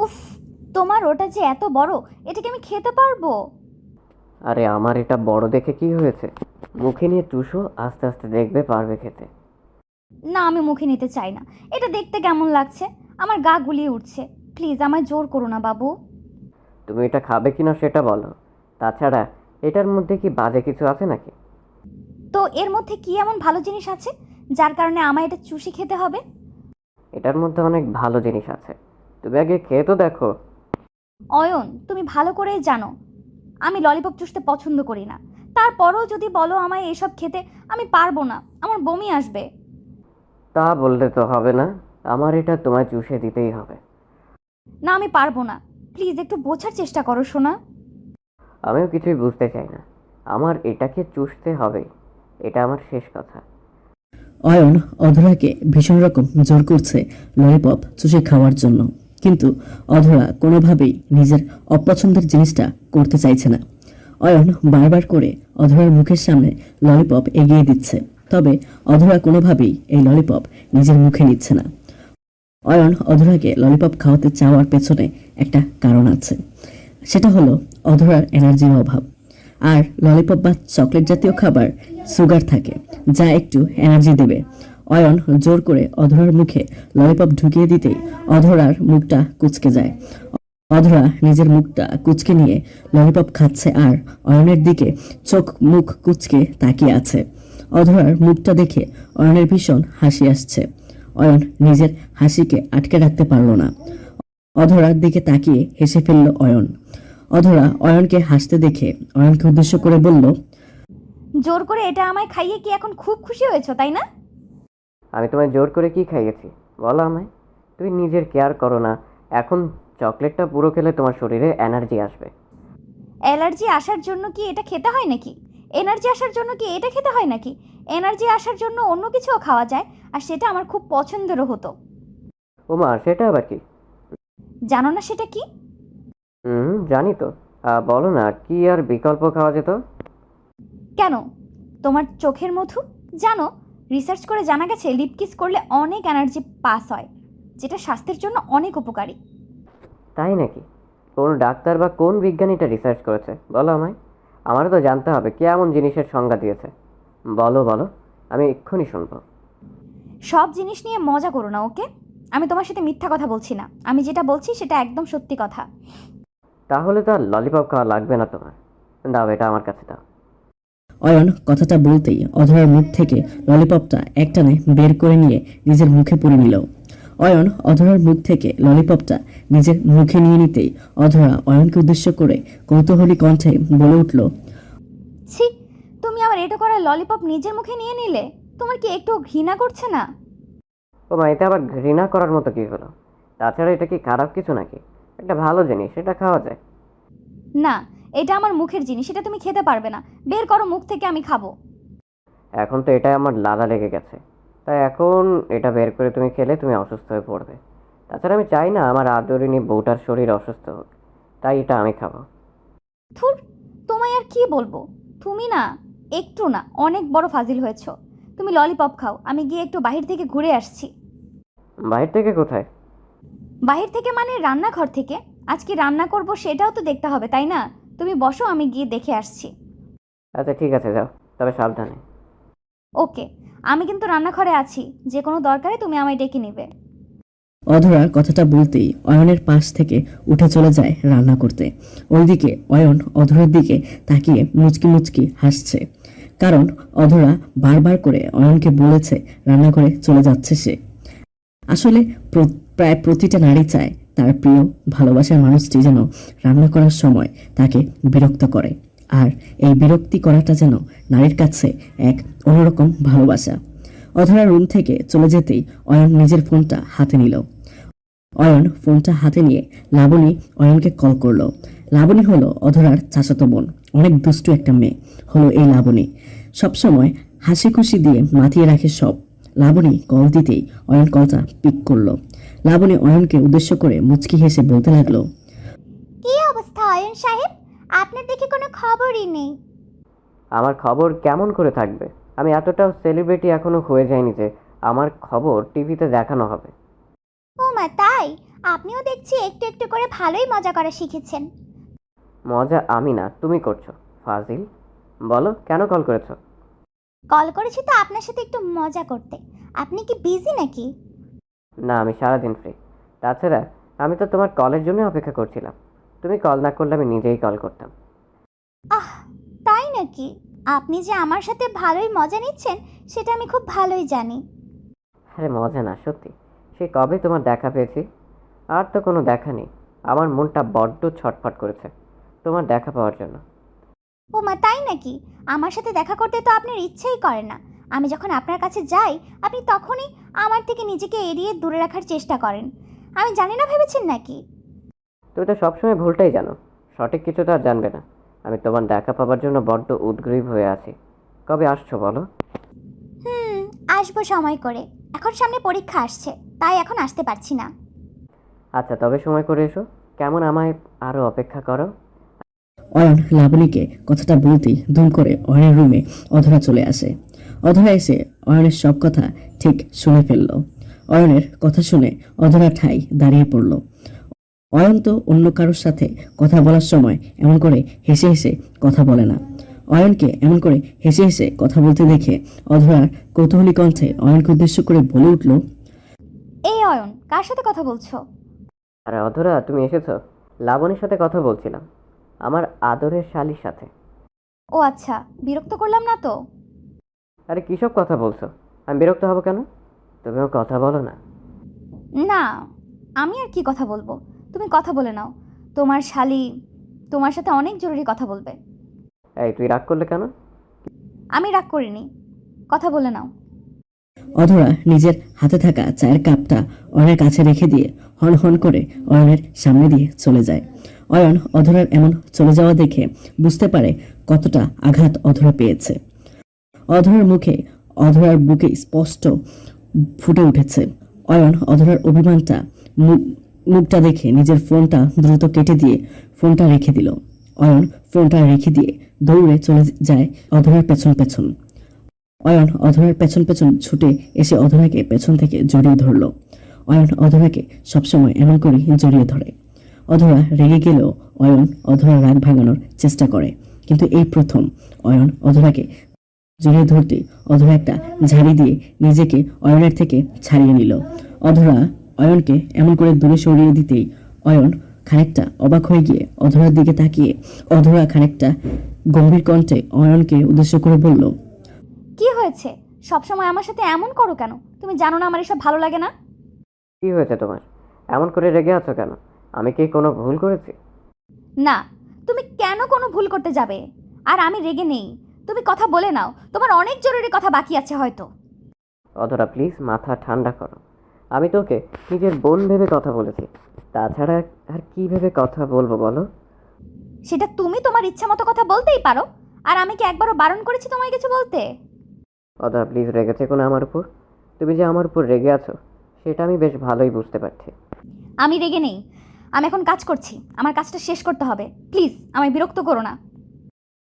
উফ, তোমার ওটা যে এত বড়, এটাকে আমি খেতে পারবো? আরে আমার এটা বড় দেখে কি হয়েছে? মুখে নিয়ে চুষো, আস্তে আস্তে দেখবে পারবে খেতে। না, আমি মুখে নিতে চাই না। এটা দেখতে কেমন লাগছে, আমার গা গুলিয়ে উঠছে। প্লিজ আমায় জোর করো না বাবু। তুমি এটা খাবে কিনা সেটা বলো। তাছাড়া এটার মধ্যে কি বাজে কিছু আছে নাকি? তো এর মধ্যে কি এমন ভালো জিনিস আছে যার কারণে আমায় এটা চুষি খেতে হবে? এটার মধ্যে অনেক ভালো জিনিস আছে, তুমি আগে খেয়ে তো দেখো। অয়ন, তুমি ভালো করেই জানো আমি ললিপপ চুষতে পছন্দ করি না। তারপরও যদি বলো আমায় এসব খেতে, আমি পারবো না, আমার বমি আসবে। তা বললে তো হবে না, আমার এটা তোমায় চুষে দিতেই হবে। না, আমি পারবো না। প্লিজ একটু বোঝার চেষ্টা করো সোনা। আমিও কিছুই বুঝতে চাই না, আমার এটাকে চুষতে হবেই। এটা আমার শেষ কথা। অয়ন অধরাকে ভীষণ রকম জোর করছে ললিপপ চুষে খাওয়ার জন্য, কিন্তু অধরা কোনোভাবেই নিজের অপছন্দের জিনিসটা করতে চাইছে না। অয়ন বারবার করে অধরার মুখের সামনে ললিপপ এগিয়ে দিচ্ছে, তবে অধরা কোনোভাবেই এই ললিপপ নিজের মুখে নিচ্ছে না। অয়ন অধরাকে ললিপপ খাওয়াতে চাওয়ার পেছনে একটা কারণ আছে, সেটা হলো অধরার এনার্জির অভাব। আর ললিপপ বা চকলেট জাতীয় খাবার সুগার থাকে, যা একটু এনার্জি দেবে। অয়ন জোর করে অধরার মুখে ললিপপ ঢুকিয়ে দিতেই অধরার মুখটা কুঁচকে যায়। অধরা নিজের মুখটা কুঁচকে নিয়ে ললিপপ খাচ্ছে আর অয়নের দিকে চোখ মুখ কুঁচকে তাকিয়ে আছে। অধরার মুখটা দেখে অয়নের ভীষণ হাসি আসছে। অয়ন নিজের হাসিকে আটকে রাখতে পারল না। অধরার দিকে তাকিয়ে হেসে ফেলল অয়ন। অধরা অয়নকে হাসতে দেখে অয়নকে উদ্দেশ্য করে বলল, জোর করে এটা আমায় খাইয়ে কি এখন খুব খুশি হয়েছো, তাই না? আমি তোমায় জোর করে কি খাইয়েছি বলো আমায়? তুমি নিজের কেয়ার করো না। এখন চকলেটটা পুরো খেলে তোমার শরীরে এনার্জি আসবে। অ্যালার্জি আসার জন্য কি এটা খেতে হয় নাকি? এনার্জি আসার জন্য কি এটা খেতে হয় নাকি? এনার্জি আসার জন্য অন্য কিছুও খাওয়া যায়, আর সেটা আমার খুব পছন্দেরও হতো। ওমা, সেটা আবার কি? জানো না সেটা কি? জানি তো। বলো না, কি আর বিকল্প খাওয়া যেত? কেন? তোমার চোখের মধু। জানো, রিসার্চ করে জানা গেছে লিপ কিস করলে অনেক এনার্জি পাস হয়, যেটা স্বাস্থ্যের জন্য অনেক উপকারী। তাই নাকি? কোন ডাক্তার বা কোন বিজ্ঞানীটা রিসার্চ করেছে বলো আমায়? আমারও তো জানতে হবে কে এমন জিনিসের সংজ্ঞা দিয়েছে। বলো বলো, আমি এক্ষুনি শুনবো। সব জিনিস নিয়ে মজা করো না, ওকে? আমি তোমার সাথে মিথ্যা কথা বলছি না, আমি যেটা বলছি সেটা একদম সত্যি কথা। তাহলে তো আর ললিপপ খাওয়া লাগবে না তোমার। দাও, এটা আমার কাছে দাও। অয়ন কথাটা বলতেই অধরার মুখ থেকে ললিপপটা একটানে বের করে নিয়ে নিজের মুখে পুরে নিল। অয়ন অধরার মুখ থেকে ললিপপটা নিজের মুখে নিয়ে নিতেই অধরা অয়নকে উদ্দেশ্য করে কৌতূহলী কণ্ঠে বলে উঠল, ছি, তুমি আবার এটা করা ললিপপ নিজের মুখে নিয়ে নিলে? তোমার কি একটু ঘৃণা করছে না? ওমা, এটা আবার ঘৃণা করার মতো কি হলো? তাছাড়া এটা কি খারাপ কিছু নাকি? একটা ভালো জিনিস, এটা খাওয়া যায়। না, এটা আমার মুখের জিনিস, এটা তুমি খেতে পারবে না। বের করো মুখ থেকে, আমি খাবো। এখন তো এটাই আমার লালা লেগে গেছে, তাই এখন এটা বের করে তুমি খেলে তুমি অসুস্থ হয়ে পড়বে। তাছাড়া আমি চাই না আমার আদরিনী বউটার শরীর অসুস্থ হোক, তাই এটা আমি খাবো। থুর, তোমায় আর কি বলবো। তুমি না, একটু না, অনেক বড় ফাজিল হয়েছো। তুমি ললিপপ খাও, আমি গিয়ে একটু বাহির থেকে ঘুরে আসছি। বাইরে থেকে কোথায়? বাহির থেকে মানে রান্নাঘর থেকে। আজ কি রান্না করব সেটাও তো দেখতে হবে, তাই না? তুমি বসো, আমি গিয়ে দেখে আসছি। আচ্ছা ঠিক আছে, যাও, তবে সাবধানে। ওকে, আমি কিন্তু রান্নাঘরে আছি, যে কোনো দরকারে তুমি আমায় ডেকে নেবে। অধরা কথাটা বলতেই অয়নের পাশ থেকে উঠে চলে যায় রান্না করতে। ওইদিকে অয়ন অধরার দিকে তাকিয়ে মুচকি মুচকি হাসছে, কারণ অধরা বারবার করে অয়নকে বলেছে রান্নাঘরে চলে যাচ্ছে সে। আসলে প্রায় প্রতিটা নারী চায় তার প্রিয় ভালোবাসার মানুষটি যেন রান্না করার সময় তাকে বিরক্ত করে, আর এই বিরক্তি করাটা যেন নারীর কাছে এক অন্যরকম ভালোবাসা। অধরা রুম থেকে চলে যেতেই অয়ন নিজের ফোনটা হাতে নিল। অয়ন ফোনটা হাতে নিয়ে লাবণী অয়নকে কল করলো। লাবণী হলো অধরার চাচাতো বোন, অনেক দুষ্টু একটা মেয়ে হলো এই লাবণী। সবসময় হাসি খুশি দিয়ে মাতিয়ে রাখে সব। লাবণী কল দিতেই অয়ন কলটা পিক করলো। লাবণী অয়নকে উদ্দেশ্য করে মুচকি হেসে বলতে লাগলো, কি অবস্থা অয়ন সাহেব? আপনার দেখে কোনো খবরই নেই। আমার খবর কেমন করে থাকবে? আমি এতটাও সেলিব্রিটি এখনো হয়ে যায়নি যে আমার খবর টিভিতে দেখানো হবে। ও মা, তাই? আপনিও দেখছি একটু একটু করে ভালোই মজা করা শিখেছেন। মজা আমি না, তুমি করছো ফাজিল। বলো কেন কল করেছো? কল করেছি তো আপনার সাথে একটু মজা করতে। আপনি কি বিজি নাকি? না, আমি সারাদিন ফ্রি। তাছাড়া আমি তো তোমার কলের জন্য অপেক্ষা করছিলাম। তুমি কল না করলে আমি নিজেই কল করতাম। আহ, তাই নাকি? আপনি যে আমার সাথে ভালোই মজা নিচ্ছেন সেটা আমি খুব ভালোই জানি। আরে মজা না, সত্যি। সে কবে তোমার দেখা পেয়েছি, আর তো কোনো দেখা নেই। আমার মনটা বড্ড ছটফট করেছে তোমার দেখা পাওয়ার জন্য। ও মা, তাই নাকি? আমার সাথে দেখা করতে তো আপনার ইচ্ছেই করে না। আমি যখন আপনার কাছে যাই আপনি তখনই আমার থেকে নিজেকে এড়িয়ে দূরে রাখার চেষ্টা করেন। আমি জানি না ভেবেছেন নাকি? তুমি তো সবসময় ভুলটাই জানো, সঠিক কিছু তো আর জানবে না। আমি তোমার দেখা পাওয়ার জন্য বড্ড উদগ্রীব হয়ে আছি। কবে আসছো বলো? হুম, আসবো সময় করে। এখন সামনে পরীক্ষা আসছে, তাই এখন আসতে পারছি না। আচ্ছা, তবে সময় করে এসো। কেমন, আমায় আরও অপেক্ষা করো। অয়ন লাবণীকে কথাটা বলতেই দুম করে অয়নের রুমে অধরা চলে আসে। অধরা এসে অয়নের সব কথা ঠিক শুনে ফেলল। অয়নের কথা শুনে অধরা ঠাই দাঁড়িয়ে পড়ল। অয়ন তো অন্য কারোর সাথে কথা বলার সময় এমন করে হেসে হেসে কথা বলে না। অয়নকে এমন করে হেসে হেসে কথা বলতে দেখে অধরার কৌতূহলী কণ্ঠে অয়নকে উদ্দেশ্য করে বলে উঠল, এই অয়ন, কার সাথে কথা বলছো? আরে অধরা, তুমি এসেছো? লাবণীর সাথে কথা বলছিলাম, আমার আদরের শালির সাথে। ও আচ্ছা, বিরক্ত করলাম না তো? আরে কিসব কথা বলছো? আমি বিরক্ত হব কেন? তুমিও কথা বলো না। না, আমি আর কি কথা বলবো? তুমি কথা বলে নাও। তোমার শালি তোমার সাথে অনেক জরুরি কথা বলবে। এই, তুই রাগ করলে কেন? আমি রাগ করিনি, কথা বলে নাও। অধরা নিজের হাতে থাকা চায়ের কাপটা অয়নের কাছে রেখে দিয়ে হন হন করে অয়নের সামনে দিয়ে চলে যায়। অয়ন অধরার এমন চলে যাওয়া দেখে বুঝতে পারে কতটা আঘাত অধরা পেয়েছে। অধরার মুখে, অধরার বুকে স্পষ্ট ফুটে উঠেছে। অয়ন অধরার অভিমানটা, মুখটা দেখে নিজের ফোনটা দ্রুত কেটে দিয়ে ফোনটা রেখে দিল। অয়ন ফোনটা রেখে দিয়ে দৌড়ে চলে যায় অধরার পেছন পেছন। অয়ন অধরার পেছন পেছন ছুটে এসে অধরাকে পেছন থেকে জড়িয়ে ধরল। অয়ন অধরাকে সবসময় এমন করেই জড়িয়ে ধরে। অধরা রেগে গেলেও অয়ন অধরার রাগ ভাঙানোর চেষ্টা করে, কিন্তু এই প্রথম অয়ন অধরাকে জড়িয়ে ধরতে অধরা একটা ঝাড়ি দিয়ে নিজেকে অয়নের থেকে ছাড়িয়ে নিল। অধরা অয়নকে এমন করে দূরে সরিয়ে দিতেই অয়ন খানিকটা অবাক হয়ে গিয়ে অধরার দিকে তাকিয়ে অধরা খানিকটা গম্ভীর কণ্ঠে অয়নকে উদ্দেশ্য করে বলল, কি হয়েছে? সবসময় আমার সাথে এমন করো কেন? তুমি জানো না আমার এসব ভালো লাগে না? কি হয়েছে তোমার? এমন করে রেগে আছো কেন? আমি কি কোনো ভুল করেছি? না, তুমি কেন কোনো ভুল করতে যাবে? আর আমি রেগে নেই, তুমি কথা বলে নাও। তোমার অনেক জরুরি কথা বাকি আছে হয়তো। অধরা প্লিজ মাথা ঠান্ডা করো। আমি তোকে নিজের বোন ভেবে কথা বলেছি, তাছাড়া আর কি ভেবে কথা বলবো বলো? সেটা তুমি তোমার ইচ্ছা মতো কথা বলতেই পারো। আর আমি কি একবারও বারণ করেছি তোমায় কিছু বলতে? অধরা প্লিজ, রেগেছে কোনো আমার উপর? তুমি যে আমার উপর রেগে আছো সেটা আমি বেশ ভালোই বুঝতে পারছি। আমি রেগে নেই, আমি এখন কাজ করছি, আমার কাজটা শেষ করতে হবে। প্লিজ আমায় বিরক্ত করো না।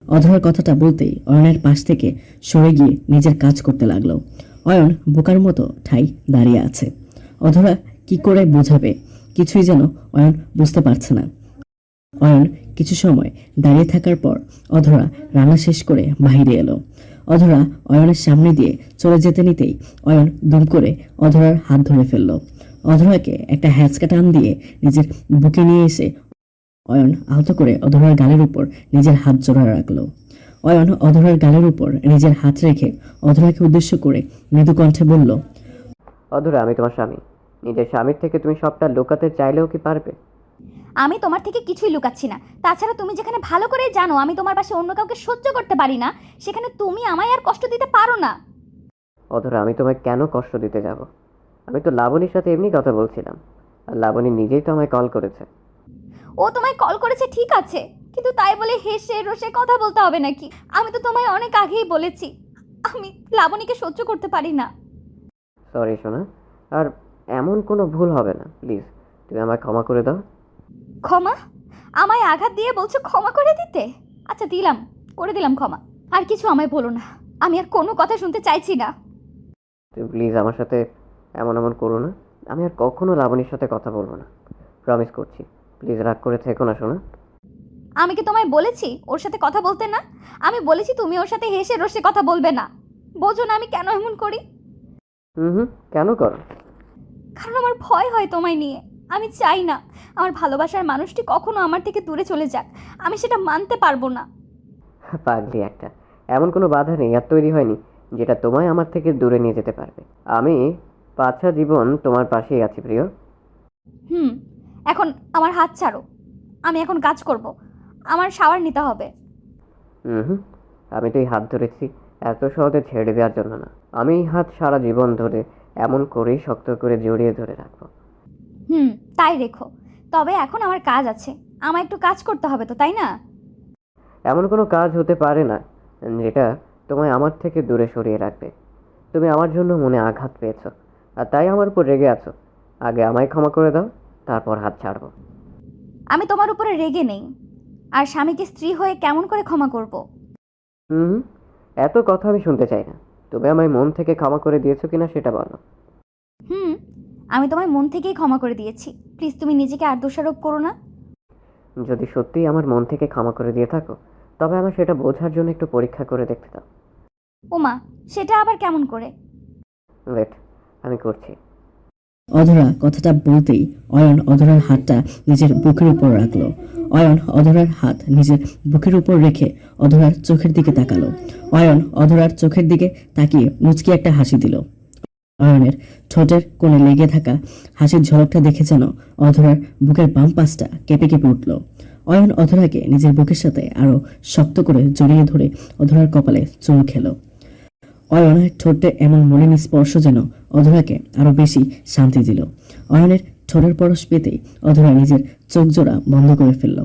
অধরার কথাটা বলতেই অয়নের পাশ থেকে সরে গিয়ে নিজের কাজ করতে লাগলো। অয়ন বোকার মতো ঠাই দাঁড়িয়ে আছে। অধরা কি করে বোঝাবে কিছুই যেন অয়ন বুঝতে পারছে না। অয়ন কিছু সময় দাঁড়িয়ে থাকার পর অধরা রান্না শেষ করে বাহিরে এলো। অধরা অয়নের সামনে দিয়ে চলে যেতে নিতেই অয়ন দুম করে অধরার হাত ধরে ফেলল। অধরাকে একটা হ্যাঁচকা টান দিয়ে নিজের বুকে নিয়ে এসে অয়ন আলতো করে অধরার গালের উপর নিজের হাত জোড়া রাখলো। অয়ন অধরার গালের উপর নিজের হাত রেখে অধরাকে উদ্দেশ্য করে মৃদু কণ্ঠে বলল, অধরা, আমি তোমার স্বামী। নিজের স্বামীর থেকে তুমি সবটা লুকাতে চাইলেও কি পারবে? আমি তোমার থেকে কিছুই লুকাচ্ছি না। তাছাড়া তুমি যেখানে ভালো করে জানো আমি তোমার পাশে অন্য কাউকে সহ্য করতে পারি না, সেখানে তুমি আমায় আর কষ্ট দিতে পারো না। অধরা, আমি তোমায় কেন কষ্ট দিতে যাব? আমি তো লাবণীর সাথে এমনি কথা বলছিলাম, আর লাবণী নিজেই তো আমায় কল করেছে। ও তোমায় কল করেছে ঠিক আছে, কিন্তু তাই বলে হেসে রসে কথা বলতে হবে নাকি? আমি তো তোমায় অনেক আগেই বলেছি আমি লাবণীকে সহ্য করতে পারি না। সরি সোনা, আর এমন কোনো ভুল হবে না। প্লিজ তুমি আমায় ক্ষমা করে দাও। ক্ষমা? আমায় আঘাত দিয়ে বলছো ক্ষমা করে দিতে? আচ্ছা দিলাম, করে দিলাম ক্ষমা। আর কিছু আমায় বলো না, আমি আর কোনো কথা শুনতে চাইছি না। তুমি প্লিজ আমার সাথে এমন এমন করো না। আমি আর কখনো লাবণীর সাথে কথা বলবো না। প্রমিস করছি। প্লিজ রাগ করে থেকো না শোনা। আমি কি তোমায় বলেছি ওর সাথে কথা বলতে না? আমি বলেছি তুমি ওর সাথে হেসে রসে কথা বলবে না। বোঝো না আমি কেন এমন করি? হুম, কেন করো? কারণ আমার ভয় হয় তোমায় নিয়ে। আমি চাই না আমার ভালোবাসার মানুষটি কখনো আমার থেকে দূরে চলে যাক। আমি সেটা মানতে পারবো না। পাগলি একটা। এমন কোনো বাধা নেই আর তৈরি হয়নি যেটা তোমায় আমার থেকে দূরে নিয়ে যেতে পারবে। আমি 5টা জীবন তোমার পাশেই আছি প্রিয়। এখন আমার হাত ছাড়ো। আমি এখন কাজ করব। আমার শাওয়ার নিতে হবে। হুম, আমি তো এই হাত ধরেছি এত সহজে ছেড়ে দেওয়ার জন্য না। আমি এই হাত সারা জীবন ধরে এমন করেই শক্ত করে জড়িয়ে ধরে রাখবো। তাই রেখো। তবে এখন আমার কাজ আছে। আমার একটু কাজ করতে হবে তো, তাই না? এমন কোনো কাজ হতে পারে না যেটা তোমায় আমার থেকে দূরে সরিয়ে রাখবে। তুমি আমার জন্য মনে আঘাত পেয়েছো আর তাই আমার উপর রেগে আছো। আগে আমায় ক্ষমা করে দাও, তারপর হাত ছাড়বো। আমি তোমার উপরে রেগে নেই। আর স্বামীকে স্ত্রী হয়ে কেমন করে ক্ষমা করব? হুম, এত কথা আমি শুনতে চাই না। তুমি আমায় মন থেকে ক্ষমা করে দিয়েছো কিনা সেটা বলো। আমি তোমায় মন থেকেই ক্ষমা করে দিয়েছি। প্লিজ তুমি নিজেকে আর দোষারোপ করো না। যদি সত্যিই আমার মন থেকে ক্ষমা করে দিয়ে থাকো তবে আমার সেটা বোঝার জন্য একটু পরীক্ষা করে দেখতে দাও। ওমা, সেটা আবার কেমন করে? ওয়েট, আমি করছি। অধরা কথাটা বলতেই অয়ন অধরার হাতটা নিজের বুকের উপর রাখলো। অয়ন অধরার হাত নিজের বুকের উপর রেখে অধরার চোখের দিকে তাকালো। অয়ন অধরার চোখের দিকে তাকিয়ে মুচকি একটা হাসি দিল। অয়নের ঠোঁটের কোণে লেগে থাকা হাসির ঝলকটা দেখে যেন অধরার বুকের বাম পাশটা কেঁপে কেঁপে উঠল। অয়ন অধরাকে নিজের বুকের সাথে আরো শক্ত করে জড়িয়ে ধরে অধরার কপালে চুমু খেলো। অয়নের ঠোঁটে এমন মলিন স্পর্শ যেন অধরাকে আরো বেশি শান্তি দিল। অয়নের ঠোঁটের পরশ পেতেই অধরা নিজের চোখ জোড়া বন্ধ করে ফেলল।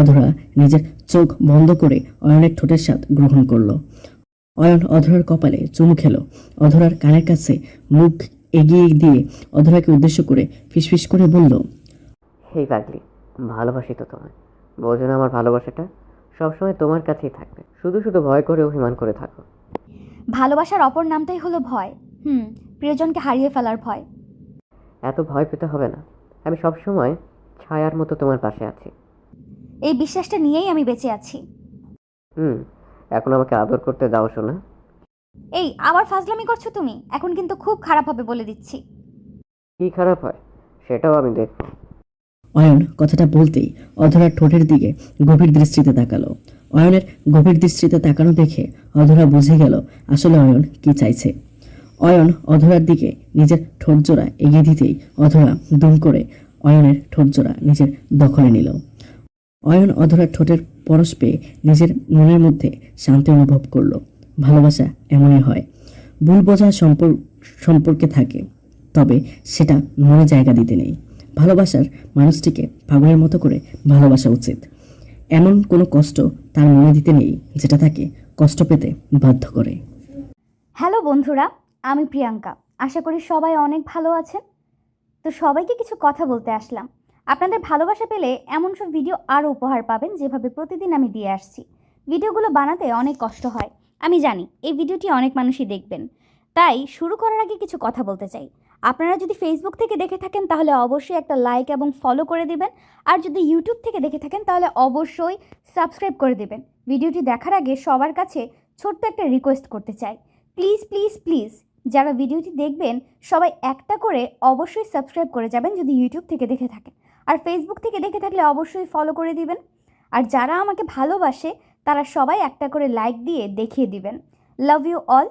অধরা নিজের চোখ বন্ধ করে অয়নের ঠোঁটের স্বাদ গ্রহণ করলো। অয়ন অধরার কপালে চুমু খেলো। অধরার কানের কাছে মুখ এগিয়ে দিয়ে অধরাকে উদ্দেশ্য করে ফিসফিস করে বলল, হেই পাগলি, ভালোবাসি তো তোমায়। বোঝো না আমার ভালোবাসাটা সবসময় তোমার কাছেই থাকবে। শুধু শুধু ভয় করে অভিমান করে থাকো। ভালোবাসার অপর নামটাই হলো ভয়। প্রিয়জনকে হারিয়ে ফেলার ভয়। এত ভয় পেতে হবে না। আমি সবসময় ছায়ার মতো তোমার পাশে আছি। এই বিশ্বাসটা নিয়েই আমি বেঁচে আছি। এখন আমাকে আদর করতে দাও শোনা। এই আবার ফাজলামি করছো তুমি? এখন কিন্তু খুব খারাপ হবে বলে দিচ্ছি। কি খারাপ হয় সেটাও আমি দেখবো। অয়ন কথাটা বলতেই অধরার ঠোঁটের দিকে গভীর দৃষ্টিতে তাকালো। অয়নের গভীর দৃষ্টিতে তাকানো দেখে অধরা বুঝে গেল আসলে অয়ন কি চাইছে। অয়ন অধরার দিকে নিজের ঠোঁটজোড়া এগিয়ে দিতেই অধরা দুম করে অয়নের ঠোঁটজোড়া নিজের দখলে নিল। অয়ন অধরার ঠোঁটের পরশ পেয়ে নিজের মনের মধ্যে শান্তি অনুভব করলো। ভালোবাসা এমনই হয়, ভুল বোঝা সম্পর্কে থাকে, তবে সেটা মনে জায়গা দিতে নেই। ভালোবাসার মানুষটিকে পাগলের মতো করে ভালোবাসা উচিত। এমন কোনো কষ্ট তার মনে দিতে নেই যেটা তাকে কষ্ট পেতে বাধ্য করে। হ্যালো বন্ধুরা, আমি প্রিয়াঙ্কা। আশা করি সবাই অনেক ভালো আছেন। তো সবাইকে কিছু কথা বলতে আসলাম। আপনাদের ভালোবাসা পেলে এমন সব ভিডিও আরও উপহার পাবেন যেভাবে প্রতিদিন আমি দিয়ে আসছি। ভিডিওগুলো বানাতে অনেক কষ্ট হয়, আমি জানি। এই ভিডিওটি অনেক মানুষই দেখবেন, তাই শুরু করার আগে কিছু কথা বলতে চাই। আপনারা যদি ফেসবুক থেকে দেখে থাকেন তাহলে অবশ্যই একটা লাইক এবং ফলো করে দিবেন। আর যদি ইউটিউব থেকে দেখে থাকেন তাহলে অবশ্যই সাবস্ক্রাইব করে দেবেন। ভিডিওটি দেখার আগে সবার কাছে ছোট্ট একটা রিকোয়েস্ট করতে চাই, প্লিজ প্লিজ প্লিজ যারা ভিডিওটি দেখবেন সবাই একটা করে অবশ্যই সাবস্ক্রাইব করে যাবেন যদি ইউটিউব থেকে দেখে থাকেন। আর ফেসবুক থেকে দেখে থাকলে অবশ্যই ফলো করে দিবেন। আর যারা আমাকে ভালোবাসে তারা সবাই একটা করে লাইক দিয়ে দেখিয়ে দিবেন। Love you all.